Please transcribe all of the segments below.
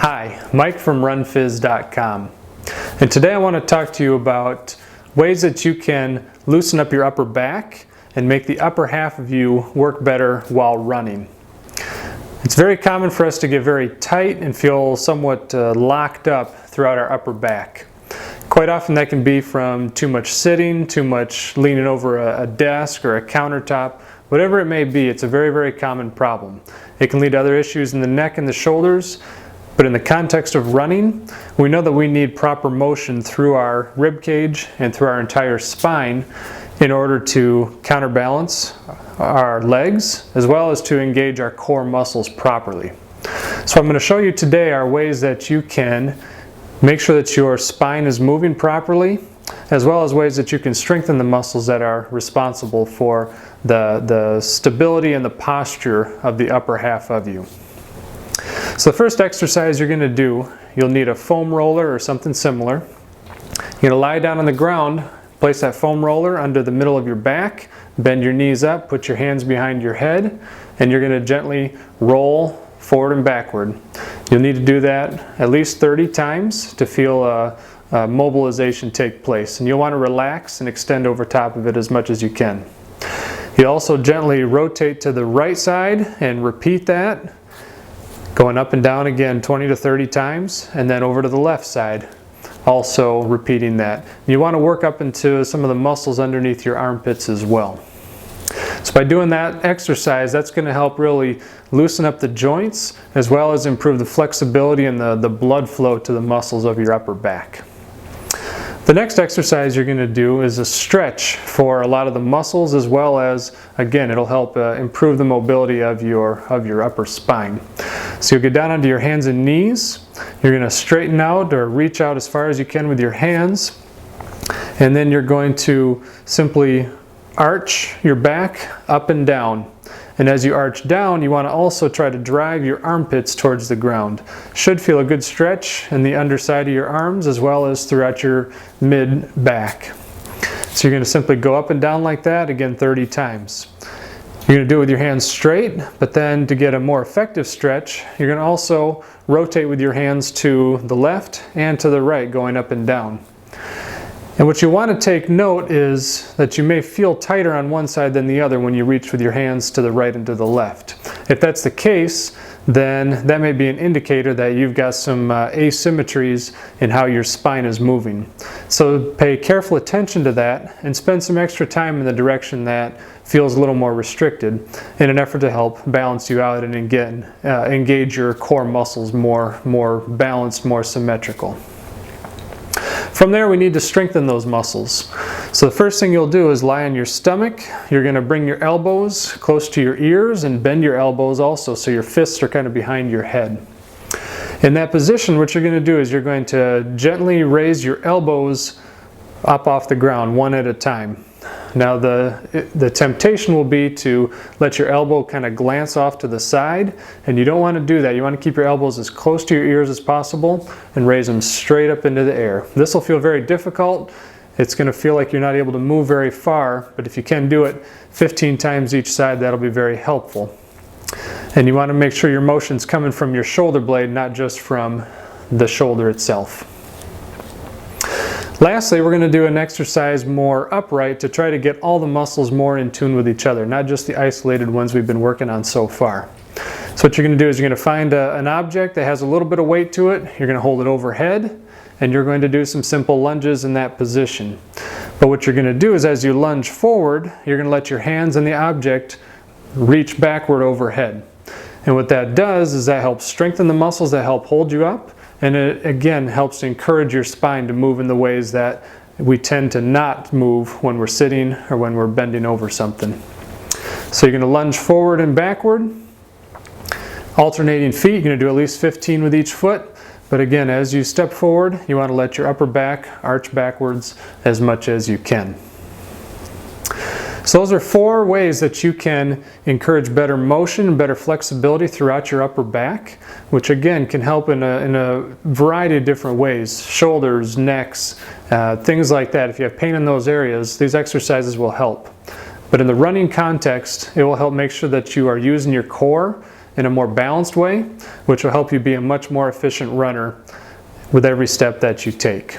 Hi, Mike from RunPhys.com, and today I want to talk to you about ways that you can loosen up your upper back and make the upper half of you work better while running. It's very common for us to get very tight and feel somewhat locked up throughout our upper back. Quite often that can be from too much sitting, too much leaning over a desk or a countertop. Whatever it may be, it's a very common problem. It can lead to other issues in the neck and the shoulders, but in the context of running, we know that we need proper motion through our rib cage and through our entire spine in order to counterbalance our legs as well as to engage our core muscles properly. So I'm going to show you today are ways that you can make sure that your spine is moving properly, as well as ways that you can strengthen the muscles that are responsible for the stability and the posture of the upper half of you. So the first exercise you're going to do, you'll need a foam roller or something similar. You're going to lie down on the ground, place that foam roller under the middle of your back, bend your knees up, put your hands behind your head, and you're going to gently roll forward and backward. You'll need to do that at least 30 times to feel mobilization take place, and you'll want to relax and extend over top of it as much as you can. You also gently rotate to the right side and repeat that, going up and down again 20 to 30 times, and then over to the left side, also repeating that. You want to work up into some of the muscles underneath your armpits as well. So by doing that exercise, that's going to help really loosen up the joints as well as improve the flexibility and the blood flow to the muscles of your upper back. The next exercise you're going to do is a stretch for a lot of the muscles, as well as, again, it'll help improve the mobility of your upper spine. So you'll get down onto your hands and knees. You're going to straighten out or reach out as far as you can with your hands, and then you're going to simply arch your back up and down. And as you arch down, you want to also try to drive your armpits towards the ground. Should feel a good stretch in the underside of your arms as well as throughout your mid-back. So you're going to simply go up and down like that, again 30 times. You're going to do it with your hands straight, but then to get a more effective stretch, you're going to also rotate with your hands to the left and to the right, going up and down. And what you want to take note is that you may feel tighter on one side than the other when you reach with your hands to the right and to the left. If that's the case, then that may be an indicator that you've got some asymmetries in how your spine is moving. So pay careful attention to that and spend some extra time in the direction that feels a little more restricted in an effort to help balance you out and again engage your core muscles more balanced, more symmetrical. From there, we need to strengthen those muscles. So the first thing you'll do is lie on your stomach. You're going to bring your elbows close to your ears and bend your elbows also so your fists are kind of behind your head. In that position, what you're going to do is you're going to gently raise your elbows up off the ground one at a time. Now the temptation will be to let your elbow kind of glance off to the side, and you don't want to do that. You want to keep your elbows as close to your ears as possible and raise them straight up into the air. This will feel very difficult. It's going to feel like you're not able to move very far, but if you can do it 15 times each side, that'll be very helpful. And you want to make sure your motion's coming from your shoulder blade, not just from the shoulder itself. Lastly, we're going to do an exercise more upright to try to get all the muscles more in tune with each other, not just the isolated ones we've been working on so far. So what you're going to do is you're going to find an object that has a little bit of weight to it. You're going to hold it overhead, and you're going to do some simple lunges in that position. But what you're going to do is as you lunge forward, you're going to let your hands and the object reach backward overhead. And what that does is that helps strengthen the muscles that help hold you up. And it again helps to encourage your spine to move in the ways that we tend to not move when we're sitting or when we're bending over something. So you're going to lunge forward and backward, alternating feet. You're going to do at least 15 with each foot. But again, as you step forward, you want to let your upper back arch backwards as much as you can. So those are 4 ways that you can encourage better motion, better flexibility throughout your upper back, which again can help in a variety of different ways. Shoulders, necks, things like that. If you have pain in those areas, these exercises will help. But in the running context, it will help make sure that you are using your core in a more balanced way, which will help you be a much more efficient runner with every step that you take.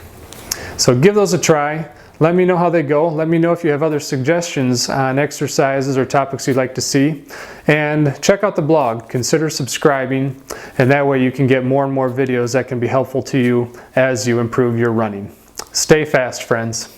So give those a try. Let me know how they go. Let me know if you have other suggestions on exercises or topics you'd like to see. And check out the blog. Consider subscribing, and that way you can get more and more videos that can be helpful to you as you improve your running. Stay fast, friends.